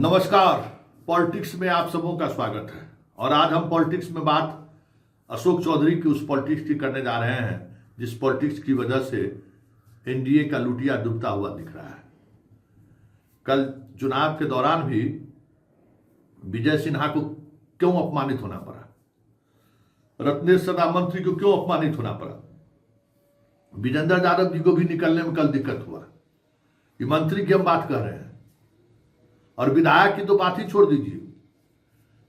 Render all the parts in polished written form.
नमस्कार। पॉलिटिक्स में आप सबों का स्वागत है। और आज हम पॉलिटिक्स में बात अशोक चौधरी की उस पॉलिटिक्स की करने जा रहे हैं जिस पॉलिटिक्स की वजह से एनडीए का लुटिया डूबता हुआ दिख रहा है। कल चुनाव के दौरान भी विजय सिन्हा को क्यों अपमानित होना पड़ा, रत्नेश सदा मंत्री को क्यों अपमानित होना पड़ा, विजेंद्र यादव जी को भी निकलने में कल दिक्कत हुआ। ये मंत्री की हम बात कर रहे हैं और विधायक की तो बात ही छोड़ दीजिए।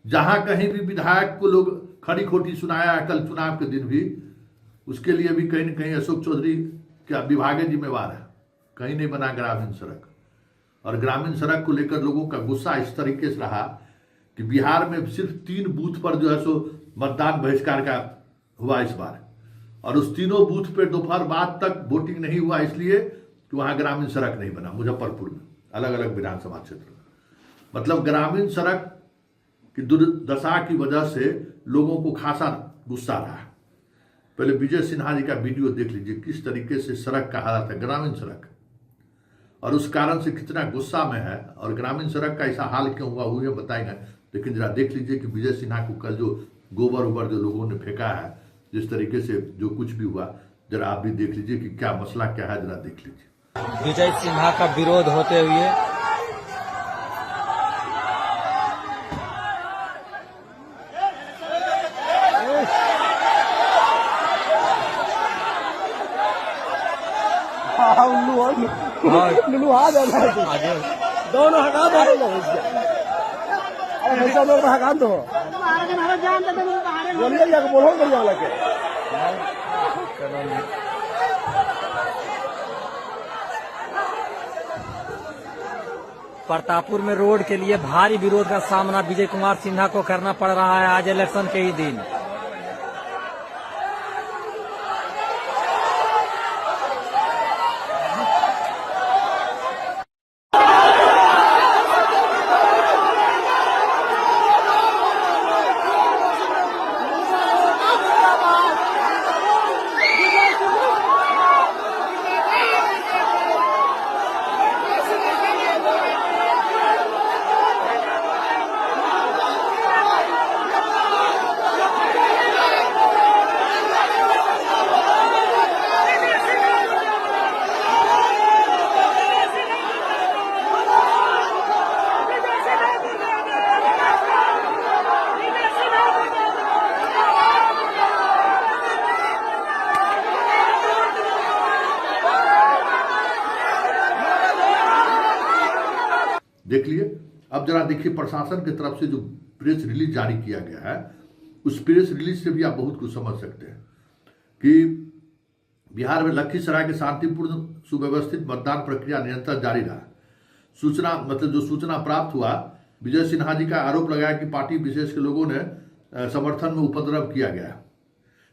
जहां कहीं भी विधायक को लोग खड़ी खोटी सुनाया है कल चुनाव के दिन भी, उसके लिए भी कहीं न कहीं अशोक चौधरी का विभाग जिम्मेवार है। कहीं नहीं बना ग्रामीण सड़क, और ग्रामीण सड़क को लेकर लोगों का गुस्सा इस तरीके से रहा कि बिहार में सिर्फ 3 बूथ पर जो है सो मतदान बहिष्कार का हुआ इस बार, और उस तीनों बूथ पर दोपहर बाद तक वोटिंग नहीं हुआ इसलिए कि वहां ग्रामीण सड़क नहीं बना। मुजफ्फरपुर में अलग अलग विधानसभा क्षेत्र में मतलब ग्रामीण सड़क की दुर्दशा की वजह से लोगों को खासा गुस्सा रहा। पहले विजय सिन्हा जी का वीडियो देख लीजिए, किस तरीके से सड़क का हालत है, ग्रामीण सड़क, और उस कारण से कितना गुस्सा में है। और ग्रामीण सड़क का ऐसा हाल क्यों हुआ वो हम बताएंगे, लेकिन जरा देख लीजिए कि विजय सिन्हा को कल जो गोबर उबर जो लोगों ने फेंका है, जिस तरीके से जो कुछ भी हुआ, जरा आप भी देख लीजिए कि क्या मसला क्या है, जरा देख लीजिए। विजय सिन्हा का विरोध होते हुए लुलू आ जाना है, दोनों हटा दो, ऐसा लोग हटा दो, बोलिए जाकर बोलो बढ़िया वाला के। प्रतापपुर में रोड के लिए भारी विरोध का सामना विजय कुमार सिन्हा को करना पड़ रहा है आज इलेक्शन के ही दिन। देख लिए। अब जरा देखिए प्रशासन की तरफ से जो प्रेस रिलीज जारी किया गया है, उस प्रेस रिलीज से भी आप बहुत कुछ समझ सकते हैं कि बिहार में लखीसराय के शांतिपूर्ण सुव्यवस्थित मतदान प्रक्रिया निरंतर जारी रहा। सूचना जो सूचना प्राप्त हुआ, विजय सिन्हा जी का आरोप लगाया कि पार्टी विशेष के लोगों ने समर्थन में उपद्रव किया गया।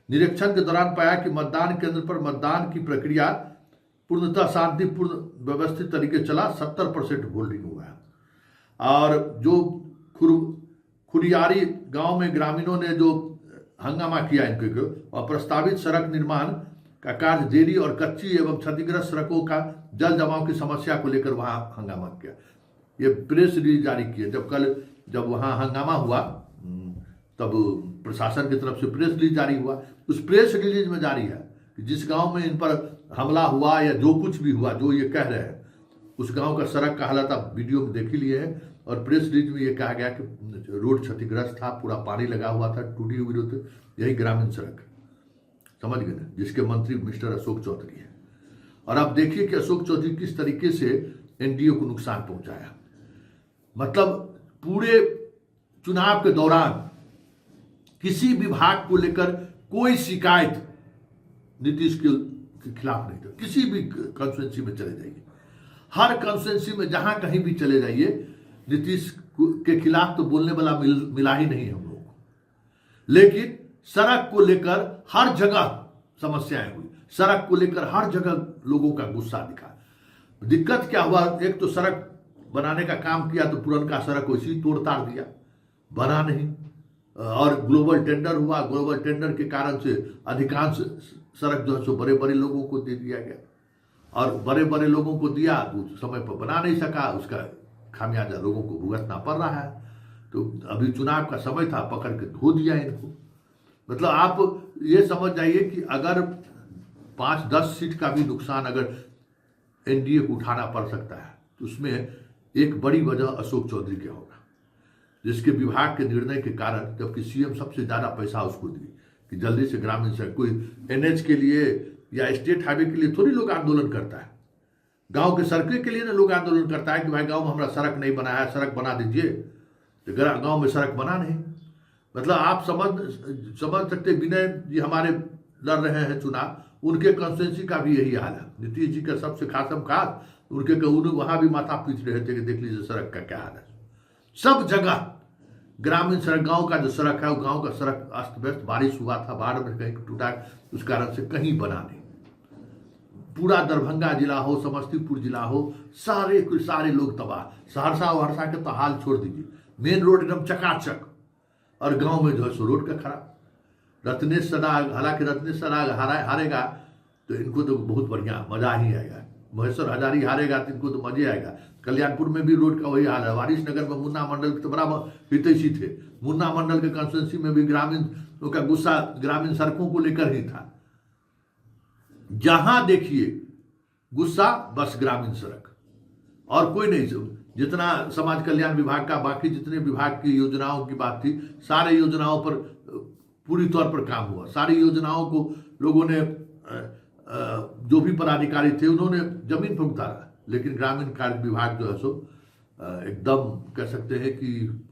निरीक्षण के दौरान पाया कि मतदान केंद्र पर मतदान की प्रक्रिया पूर्णतः शांतिपूर्ण व्यवस्थित तरीके चला, 70% वोटिंग हुआ है। और जो खुरियारी गांव में ग्रामीणों ने जो हंगामा किया इनको, और प्रस्तावित सड़क निर्माण का कार्य देरी और कच्ची एवं क्षतिग्रस्त सड़कों का जल जमाव की समस्या को लेकर वहां हंगामा किया। ये प्रेस रिलीज जारी किए। जब वहां हंगामा हुआ तब प्रशासन की तरफ से प्रेस रिलीज जारी हुआ। उस प्रेस रिलीज में जारी है कि जिस गांव में इन पर हमला हुआ या जो कुछ भी हुआ, जो ये कह रहे हैं, उस गांव का सड़क का हालत आप वीडियो में देख ही लिए हैं। और प्रेस रिलीज में ये कहा गया कि रोड क्षतिग्रस्त था, पूरा पानी लगा हुआ था, टूटी हुई रोड, यही ग्रामीण सड़क, समझ गए ना, जिसके मंत्री मिस्टर अशोक चौधरी है। और आप देखिए कि अशोक चौधरी किस तरीके से एनडीए को नुकसान पहुंचाया। मतलब पूरे चुनाव के दौरान किसी विभाग को लेकर कोई शिकायत नीतीश के खिलाफ नहीं था। किसी भी कॉन्स्टिट्यूंसी में चले जाइए, हर कॉन्स्टिट्यूंसी में जहां कहीं भी चले जाइए, नीतीश के खिलाफ तो बोलने वाला मिला ही नहीं हम लोगों को। लेकिन सड़क को लेकर हर जगह समस्याएं हुई, सड़क को लेकर हर जगह लोगों का गुस्सा दिखा। दिक्कत क्या हुआ, एक तो सड़क बनाने का काम किया तो पुरनका सड़क वैसे ही तोड़ ताड़ दिया, बना नहीं। और ग्लोबल टेंडर हुआ, ग्लोबल टेंडर के कारण से अधिकांश सड़क जो है सो बड़े बड़े लोगों को दे दिया गया, और बड़े बड़े लोगों को दिया तो समय पर बना नहीं सका, उसका खामियाजा लोगों को भुगतना पड़ रहा है। तो अभी चुनाव का समय था, पकड़ के धो दिया इनको। मतलब आप ये समझ जाइए कि अगर 5-10 सीट का भी नुकसान अगर एनडीए को उठाना पड़ सकता है तो उसमें एक बड़ी वजह अशोक चौधरी के होगा, जिसके विभाग के निर्णय के कारण, जबकि सीएम सबसे ज्यादा पैसा उसको दी कि जल्दी से ग्रामीण सड़क, कोई एनएच के लिए या स्टेट हाईवे के लिए थोड़ी लोग आंदोलन करता है, गांव के सड़कें के लिए ना लोग आंदोलन करता है कि भाई गांव में हमारा सड़क नहीं बना है, सड़क बना दीजिए। तो गांव में सड़क बना नहीं। मतलब आप समझ सकते, विनय जी हमारे लड़ रहे हैं चुनाव, उनके कॉन्स्टिट्यूंसी का भी यही हाल है। नीतीश जी का सबसे खासम खास उनके वहां भी माथा पीट रहे थे कि देख लीजिए सड़क का क्या हाल है। सब जगह ग्रामीण सड़क, गांव का जो सड़क है वो गांव का सड़क अस्त व्यस्त, बारिश हुआ था, बाढ़ में कहीं टूटा, उस कारण से कहीं बना नहीं। पूरा दरभंगा जिला हो, समस्तीपुर जिला हो, सारे लोग तबाह। सहरसा के तो हाल छोड़ दीजिए, मेन रोड एकदम चकाचक, और गांव में जो है सो रोड का खराब। रत्नेश सराग, हालांकि रत्नेश सराग हारेगा तो इनको तो बहुत बढ़िया मजा ही आएगा। महेश्वर हजारी हारेगा तो इनको तो मजे आएगा। कल्याणपुर में भी रोड का वही हाल है। वारिस नगर में मुन्ना मंडल तो बराबर हितैषी थे। मुन्ना मंडल के कॉन्स्टिट्यूंसी में भी ग्रामीण का गुस्सा ग्रामीण सड़कों को लेकर ही था। जहां देखिए गुस्सा बस ग्रामीण सड़क, और कोई नहीं। जितना समाज कल्याण विभाग का, बाकी जितने विभाग की योजनाओं की बात थी, सारे योजनाओं पर पूरी तौर पर काम हुआ। सारी योजनाओं को लोगों ने, जो भी पदाधिकारी थे उन्होंने जमीन पर उतारा, लेकिन ग्रामीण कार्य विभाग जो है सो एकदम कह सकते हैं कि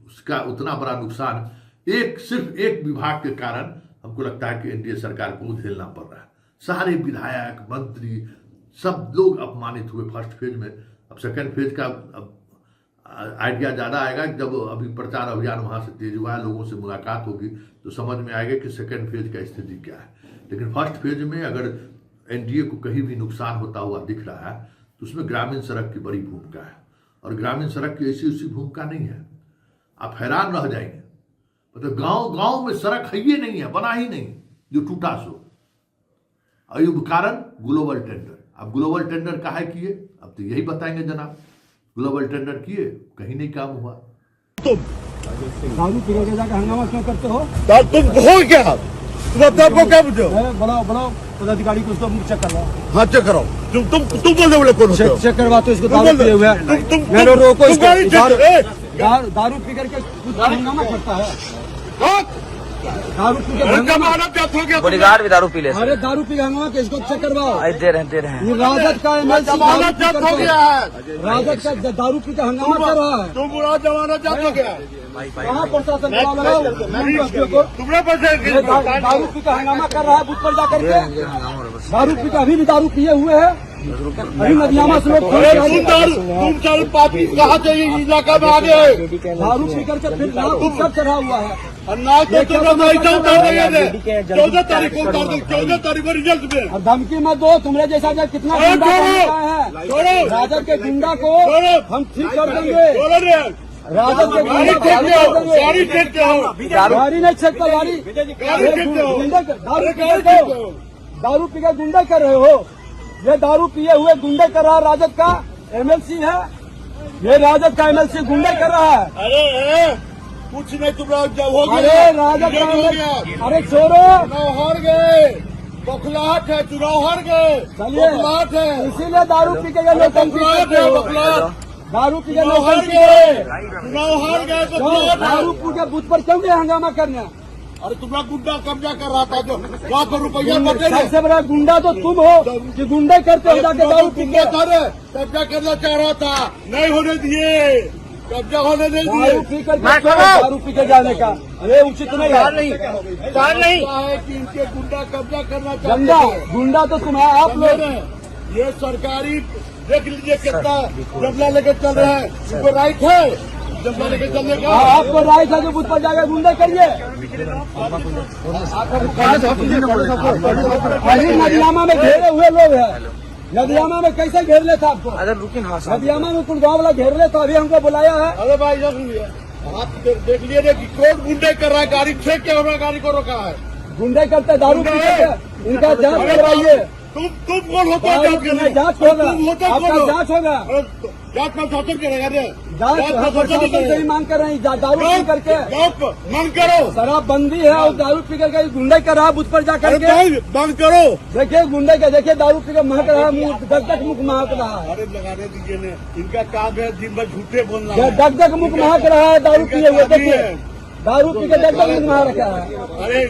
उसका उतना बड़ा नुकसान सिर्फ एक विभाग के कारण हमको लगता है कि एनडीए सरकार को झेलना पड़ रहा है। सारे विधायक, मंत्री, सब लोग अपमानित हुए फर्स्ट फेज में। अब सेकेंड फेज का आइडिया ज़्यादा आएगा जब अभी प्रचार अभियान वहाँ से तेज हुआ है, लोगों से मुलाकात होगी तो समझ में आएगा कि सेकेंड फेज का स्थिति क्या है। लेकिन फर्स्ट फेज में अगर एनडीए को कहीं भी नुकसान होता हुआ दिख रहा है तो उसमें ग्रामीण सड़क की बड़ी भूमिका है। और ग्रामीण सड़क की ऐसी उसी भूमिका नहीं है, आप हैरान रह जाएंगे। मतलब गांव में सड़क है ही नहीं है, बना ही नहीं, जो टूटा सो। अयुब कारण ग्लोबल टेंडर। अब ग्लोबल टेंडर काहे किए, अब तो यही बताएंगे जनाब। ग्लोबल टेंडर किए, कहीं नहीं काम हुआ। तुम दारू पी के जाकर हंगामा क्यों करते हो? तुम हो क्या? तुम अपने आप को क्या बुझो? बड़ा पदाधिकारी को चेक करवाओ। हाँ चेक कराओ। तुम बोल बोले कौन होते हो? चेक करवा तो इसको दारू पिए हुए हैं। मैं रोको इसको। दारू पी करके हंगामा करता है। दारू पी के बॉडीगार्ड भी दारू पी ले। अरे दारू पी के हंगामा के इसको चेक करवाओ। दे रहे हैं। ये राजद का एमएलसी हो गया है। राजद का दारू पी के हंगामा कर रहा है। तुम बुरा जमाना जात हो गया। कहाँ प्रशासन लगाओ तुमने पैसे दारू पी का हंगामा कर रहा है बूथ पर जाकर के। दारू पी का अभी भी दारू पिए हुए है। अभी नदियामा से लोग तुम चालू पापी कहाँ से इलाका में आ गए? दारू पी करके फिर सब चढ़ा हुआ है। अन्ना तो 14 तारीख को उतार दो, 14 तारीख को रिजल्ट में। और धमकी मत दो, तुम्हारे जैसा जो कितना गुंडा है राजद के गुंडा को हम ठीक कर देंगे। राजद के गाड़ी चेक करो। गाड़ी नहीं चेक कर, दारू पी के गुंडा कर रहे हो। ये दारू पिए हुए गुंडे कर रहा है। राजद का एमएलसी है, ये राजद का एमएलसी गुंडे कर रहा है। अरे कुछ नहीं, तुम जब हो गया। अरे राजद का, अरे छोड़ो, चुनाव हार गए, बखलाहट है, चुनाव हार गए, बखलाहट है। इसीलिए दारू पी के बखलाहट है, बखलाहट। दारू पी के चुनाव हार गए, बखलाहट है। दारू पी के बूथ पर क्यों गए हंगामा करने? अरे तुम्हारा गुंडा कब्जा कर रहा था जो लाखों रुपया बटे। सबसे बड़ा गुंडा तो तुम हो कि गुंडे करते हो जाके दारू पी के। कब्जा करना चाह रहा था, नहीं होने दिए, कब्जा होने नहीं दिए। दारू पी कर दारू पी के जाने का अरे उचित नहीं है कि इनके गुंडा कब्जा करना चाहते हैं। गुंडा तो तुम है, आप लोग। ये सरकारी देख लीजिए कितना जबला लेके चल रहे हैं। इनको राइट है जबला लेके चलने का। आपको राइट है जो बूथ पर जाकर गुंडे करिए। नदियामा में घेरे हुए लोग हैं। नदियामा में कैसे घेर लेता आपको? अगर रुकिन नदियामा में कुल गाँव वाला घेर ले तो अभी हमको बुलाया है। अरे भाई आप देख लिए कि कौन गुंडे कर रहा है। गाड़ी छेक के हमारा गाड़ी को रोका है। गुंडे करते दारू पी करके, इनका जांच करवाइए। तुम कौन होता है जांच करने? जांच होगा, तुम होता आपका कौन हो? जांच होगा। अरे, जांच प्रशासन करेगा रे। जांच प्रशासन से ही मांग कर रहे हैं, दारू पी करके जांच मांग करो। शराब बंदी है और दारू पी करके गुंडे का रहा बूथ पर जा अरे करके। भाई मांग करो। देखिए गुंडे का, देखिए दारू पी के महक रहा है, मुंह दग दग मुख महक रहा है, अरे लगाने दीजिए ने, इनका काम है दिन भर झूठे बोलना है। दग दग मुख महक रहा है दारू पिए हुए। देखिए दारू पी के दग दग मुख महक रहा है। अरे